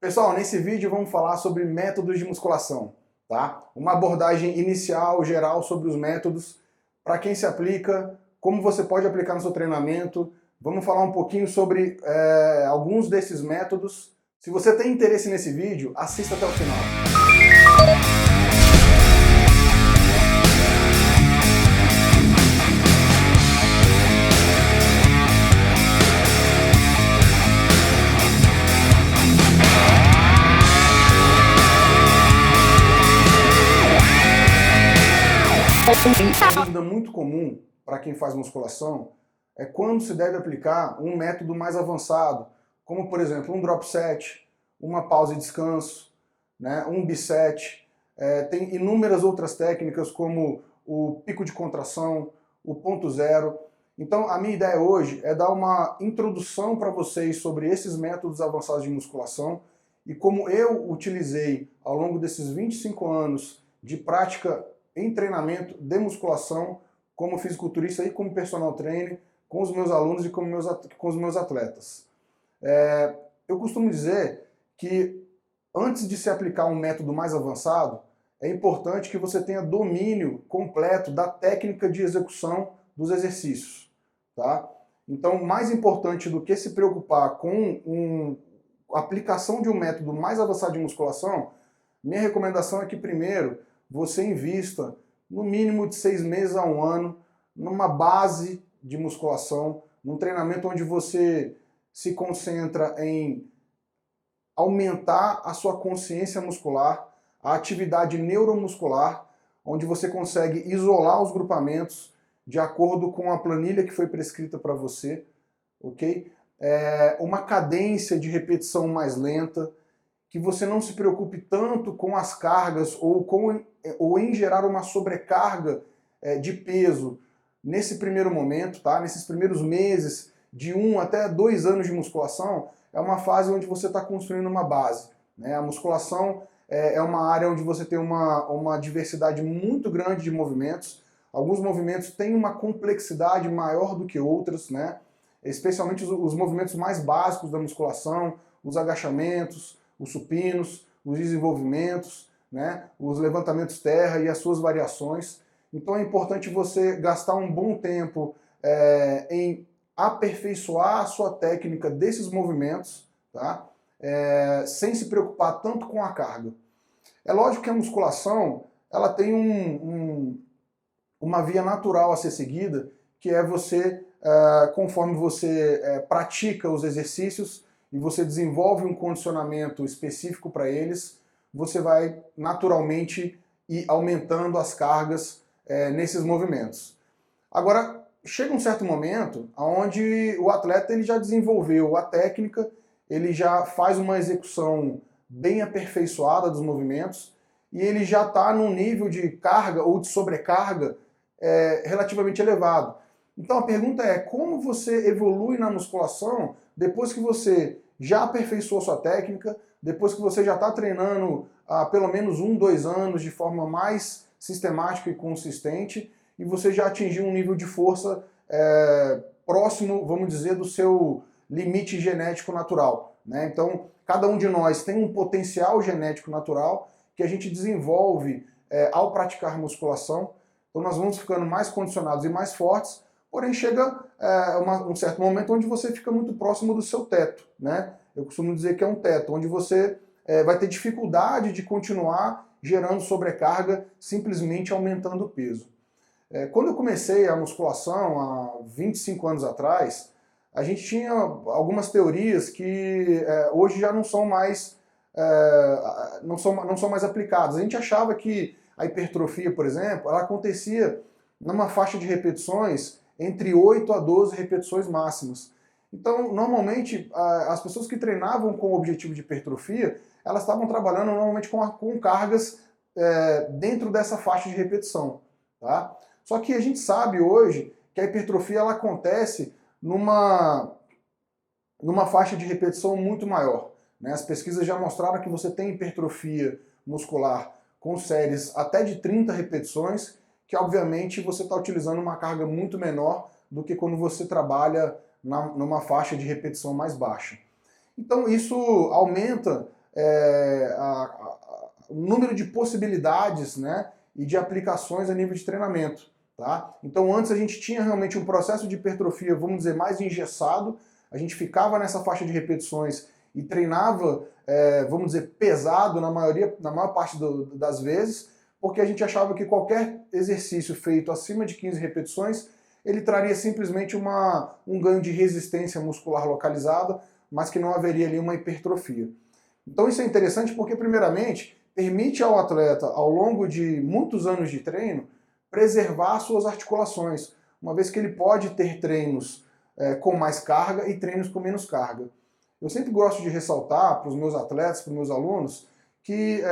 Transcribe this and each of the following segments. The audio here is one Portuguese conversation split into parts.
Pessoal, nesse vídeo vamos falar sobre métodos de musculação, tá? Uma abordagem inicial, geral sobre os métodos, para quem se aplica, como você pode aplicar no seu treinamento. Vamos falar um pouquinho sobre alguns desses métodos. Se você tem interesse nesse vídeo, assista até o final. Uma dúvida muito comum para quem faz musculação é quando se deve aplicar um método mais avançado, como por exemplo um drop set, uma pausa e descanso, né, um biset. Tem inúmeras outras técnicas como o pico de contração, o ponto zero. Então a minha ideia hoje é dar uma introdução para vocês sobre esses métodos avançados de musculação e como eu utilizei ao longo desses 25 anos de prática em treinamento de musculação, como fisiculturista e como personal trainer, com os meus alunos e com os meus atletas. Eu costumo dizer que antes de se aplicar um método mais avançado, é importante que você tenha domínio completo da técnica de execução dos exercícios, tá? Então, mais importante do que se preocupar com a aplicação de um método mais avançado de musculação, minha recomendação é que primeiro você invista no mínimo de 6 meses a 1 ano numa base de musculação, num treinamento onde você se concentra em aumentar a sua consciência muscular, a atividade neuromuscular, onde você consegue isolar os grupamentos de acordo com a planilha que foi prescrita para você, ok? Uma cadência de repetição mais lenta, que você não se preocupe tanto com as cargas ou em gerar uma sobrecarga de peso nesse primeiro momento, tá? Nesses primeiros meses, de 1 até 2 anos de musculação, é uma fase onde você está construindo uma base, né? A musculação é uma área onde você tem uma diversidade muito grande de movimentos. Alguns movimentos têm uma complexidade maior do que outros, né? Especialmente os movimentos mais básicos da musculação, os agachamentos, os supinos, os desenvolvimentos, né, os levantamentos terra e as suas variações. Então é importante você gastar um bom tempo em aperfeiçoar a sua técnica desses movimentos, tá? Sem se preocupar tanto com a carga. É lógico que a musculação ela tem uma via natural a ser seguida, que é você, conforme você pratica os exercícios, e você desenvolve um condicionamento específico para eles, você vai naturalmente ir aumentando as cargas nesses movimentos. Agora, chega um certo momento onde o atleta ele já desenvolveu a técnica, ele já faz uma execução bem aperfeiçoada dos movimentos e ele já está num nível de carga ou de sobrecarga relativamente elevado. Então a pergunta é, como você evolui na musculação depois que você já aperfeiçoou sua técnica, depois que você já está treinando há pelo menos 1, 2 anos de forma mais sistemática e consistente e você já atingiu um nível de força próximo, vamos dizer, do seu limite genético natural, né? Então, cada um de nós tem um potencial genético natural que a gente desenvolve ao praticar musculação. Então nós vamos ficando mais condicionados e mais fortes, porém chega um certo momento onde você fica muito próximo do seu teto, né? Eu costumo dizer que é um teto, onde você vai ter dificuldade de continuar gerando sobrecarga simplesmente aumentando o peso. Quando eu comecei a musculação há 25 anos atrás, a gente tinha algumas teorias que hoje já não são mais não são mais aplicadas. A gente achava que a hipertrofia, por exemplo, ela acontecia numa faixa de repetições entre 8 a 12 repetições máximas. Então, normalmente, as pessoas que treinavam com o objetivo de hipertrofia, elas estavam trabalhando normalmente com cargas dentro dessa faixa de repetição, tá? Só que a gente sabe hoje que a hipertrofia ela acontece numa faixa de repetição muito maior, né? As pesquisas já mostraram que você tem hipertrofia muscular com séries até de 30 repetições, que obviamente você está utilizando uma carga muito menor do que quando você trabalha numa faixa de repetição mais baixa. Então isso aumenta o número de possibilidades, né, e de aplicações a nível de treinamento. Tá? Então antes a gente tinha realmente um processo de hipertrofia, vamos dizer, mais engessado, a gente ficava nessa faixa de repetições e treinava, vamos dizer, pesado na maior parte das vezes, porque a gente achava que qualquer exercício feito acima de 15 repetições, ele traria simplesmente um ganho de resistência muscular localizada, mas que não haveria ali uma hipertrofia. Então isso é interessante porque, primeiramente, permite ao atleta, ao longo de muitos anos de treino, preservar suas articulações, uma vez que ele pode ter treinos com mais carga e treinos com menos carga. Eu sempre gosto de ressaltar para os meus atletas, para os meus alunos, que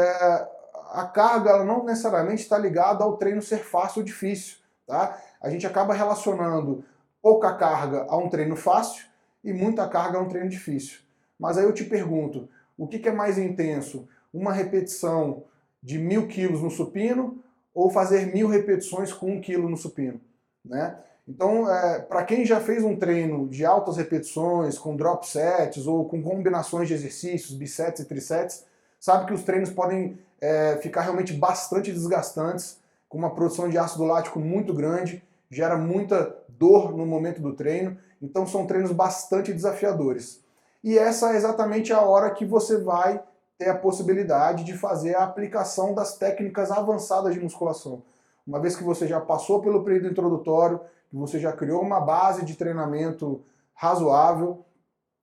a carga ela não necessariamente está ligada ao treino ser fácil ou difícil. Tá? A gente acaba relacionando pouca carga a um treino fácil e muita carga a um treino difícil. Mas aí eu te pergunto, o que é mais intenso? Uma repetição de 1000 quilos no supino ou fazer 1000 repetições com 1 quilo no supino, né? Então, para quem já fez um treino de altas repetições, com drop sets ou com combinações de exercícios, bisets e trisets, sabe que os treinos podem ficar realmente bastante desgastantes, com uma produção de ácido lático muito grande, gera muita dor no momento do treino, então são treinos bastante desafiadores. E essa é exatamente a hora que você vai ter a possibilidade de fazer a aplicação das técnicas avançadas de musculação. Uma vez que você já passou pelo período introdutório, que você já criou uma base de treinamento razoável,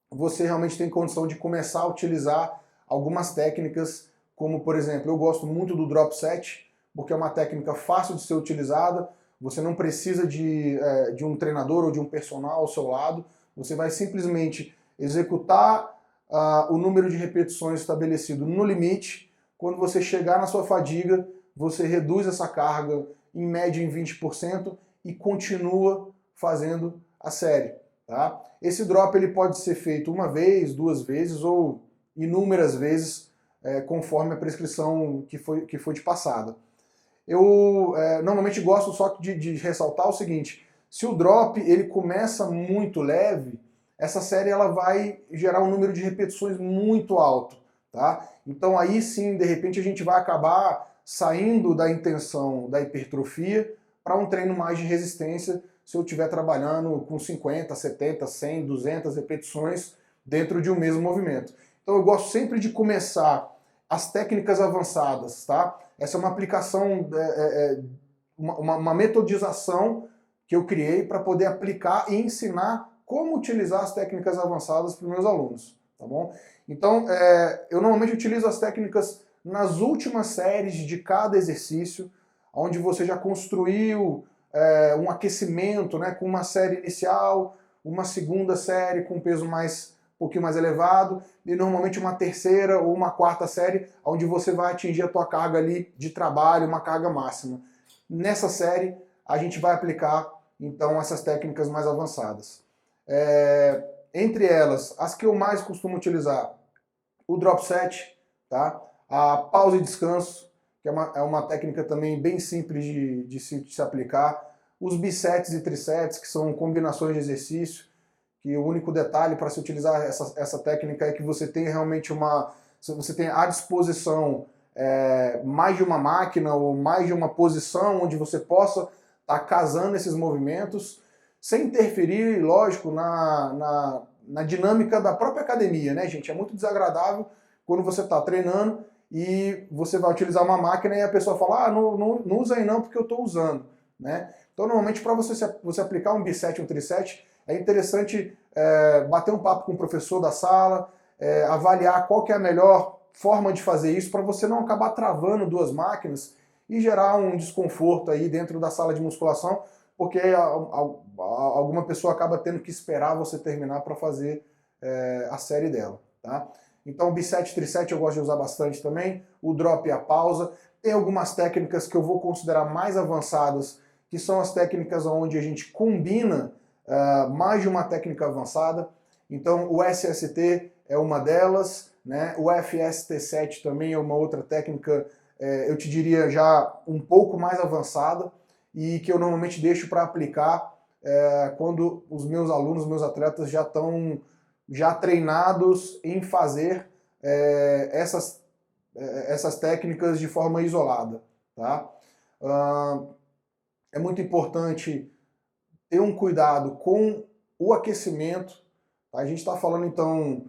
você realmente tem condição de começar a utilizar algumas técnicas, como por exemplo, eu gosto muito do drop set, porque é uma técnica fácil de ser utilizada, você não precisa de um treinador ou de um personal ao seu lado, você vai simplesmente executar o número de repetições estabelecido no limite. Quando você chegar na sua fadiga, você reduz essa carga em média em 20% e continua fazendo a série. Tá? Esse drop ele pode ser feito uma vez, 2 vezes ou inúmeras vezes, conforme a prescrição que foi te passada. Eu normalmente gosto só de ressaltar o seguinte, se o drop ele começa muito leve, essa série ela vai gerar um número de repetições muito alto, tá? Então aí sim, de repente a gente vai acabar saindo da intenção da hipertrofia para um treino mais de resistência, se eu estiver trabalhando com 50, 70, 100, 200 repetições dentro de um mesmo movimento. Então eu gosto sempre de começar as técnicas avançadas, tá? Essa é uma aplicação, uma metodização que eu criei para poder aplicar e ensinar como utilizar as técnicas avançadas para os meus alunos, tá bom? Então, eu normalmente utilizo as técnicas nas últimas séries de cada exercício, onde você já construiu um aquecimento, né, com uma série inicial, uma segunda série com peso um pouquinho mais elevado, e normalmente uma terceira ou uma quarta série, onde você vai atingir a tua carga ali de trabalho, uma carga máxima. Nessa série, a gente vai aplicar, então, essas técnicas mais avançadas. Entre elas, as que eu mais costumo utilizar, o drop set, tá? A pausa e descanso, que é uma técnica também bem simples de se aplicar, os bisets e trisets, que são combinações de exercício, que o único detalhe para se utilizar essa técnica é que você tem realmente você tem à disposição mais de uma máquina ou mais de uma posição onde você possa estar casando esses movimentos, sem interferir, lógico, na dinâmica da própria academia, né, gente? É muito desagradável quando você está treinando e você vai utilizar uma máquina e a pessoa fala, não usa aí não porque eu estou usando, né? Então, normalmente, para você aplicar um biset, um triset, é interessante bater um papo com o professor da sala, avaliar qual que é a melhor forma de fazer isso para você não acabar travando 2 máquinas e gerar um desconforto aí dentro da sala de musculação, porque alguma pessoa acaba tendo que esperar você terminar para fazer a série dela, tá? Então, biset, triset eu gosto de usar bastante também, o drop e a pausa. Tem algumas técnicas que eu vou considerar mais avançadas, que são as técnicas onde a gente combina mais de uma técnica avançada. Então, o SST é uma delas, né? O FST7 também é uma outra técnica, eu te diria já um pouco mais avançada, e que eu normalmente deixo para aplicar quando os meus alunos, meus atletas já estão treinados em fazer essas técnicas de forma isolada, tá? É muito importante ter um cuidado com o aquecimento. Tá? A gente está falando então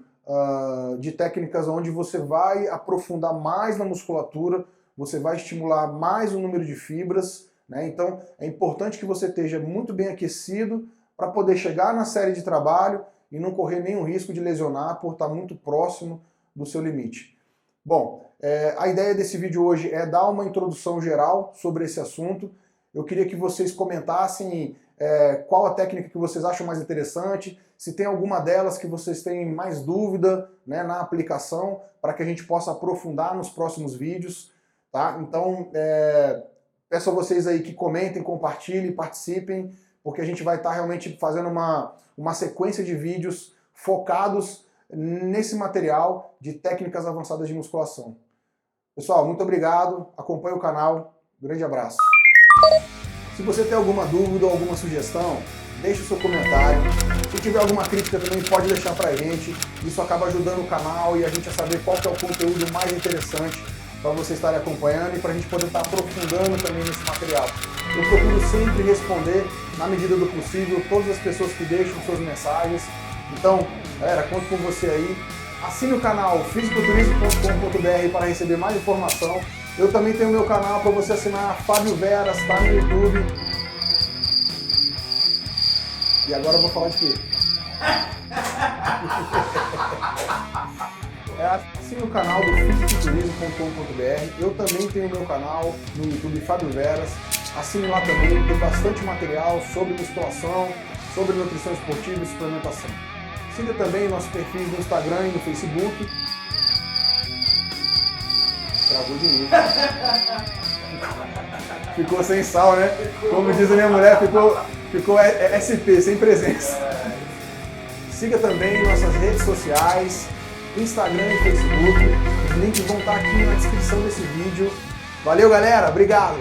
de técnicas onde você vai aprofundar mais na musculatura, você vai estimular mais o número de fibras, né? Então é importante que você esteja muito bem aquecido para poder chegar na série de trabalho e não correr nenhum risco de lesionar por estar muito próximo do seu limite. Bom, a ideia desse vídeo hoje é dar uma introdução geral sobre esse assunto. Eu queria que vocês comentassem qual a técnica que vocês acham mais interessante, se tem alguma delas que vocês têm mais dúvida, né, na aplicação, para que a gente possa aprofundar nos próximos vídeos. Tá? Então, peço a vocês aí que comentem, compartilhem, participem, porque a gente vai estar realmente fazendo uma sequência de vídeos focados nesse material de técnicas avançadas de musculação. Pessoal, muito obrigado, acompanhe o canal, grande abraço. Se você tem alguma dúvida ou alguma sugestão, deixe o seu comentário. Se tiver alguma crítica também pode deixar pra gente, isso acaba ajudando o canal e a gente a saber qual que é o conteúdo mais interessante para você estar acompanhando e para a gente poder estar aprofundando também nesse material. Eu procuro sempre responder, na medida do possível, todas as pessoas que deixam suas mensagens. Então, galera, conto com você aí. Assine o canal fisiculturismo.com.br para receber mais informação. Eu também tenho o meu canal para você assinar, Fábio Veras, tá no YouTube. E agora eu vou falar de quê? Assine o canal do fisiculturismo.com.br. Eu também tenho o meu canal no YouTube, Fábio Veras. Assine lá também, tem bastante material sobre musculação, sobre nutrição esportiva e suplementação. Siga também nossos perfis no Instagram e no Facebook. Travou de novo. Ficou sem sal, né? Como diz a minha mulher, ficou SP, sem presença. Siga também nossas redes sociais, Instagram e Facebook. Os links vão estar aqui na descrição desse vídeo. Valeu, galera. Obrigado.